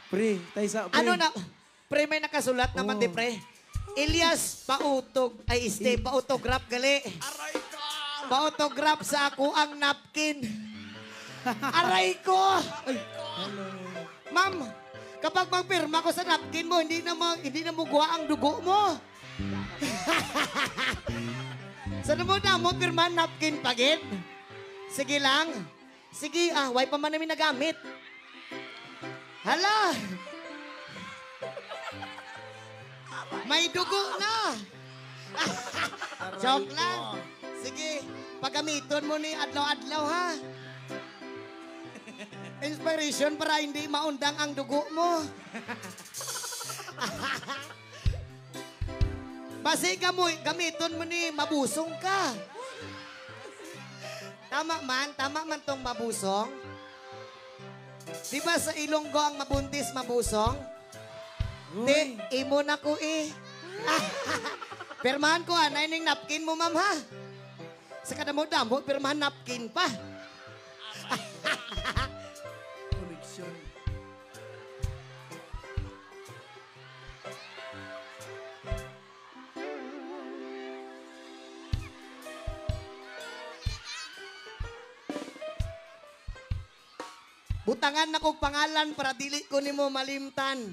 Pre, tayo sa... Pre. Ano na? Pre, may nakasulat naman di pre. Elias Pautog, ay pautograph gali. Aray ka! Pautograph sa ako ang napkin. Aray ko! Ma'am, kapag magpirma ko sa napkin mo, hindi na mo guwa ang dugo mo. Sana mo na mo pirma napkin pagin? Sige lang. Sige, why pa man namin nagamit? Hala! May dugo na! Joke lang. Sige, paggamiton mo ni adlaw-adlaw ha. Inspiration para hindi maundang ang dugo mo. Basi ka mo, gamiton mo ni mabusong ka. Tama man tong mabusong. Di ba sa Ilonggo ang mabuntis mabusong? Di, imo na ko Pirmahan ko ning napkin mo, ma'am ha. Sa kadamo-damo, pirmahan napkin pa. Connection. Butangan na kong pangalan para dili ko nimo malimtan.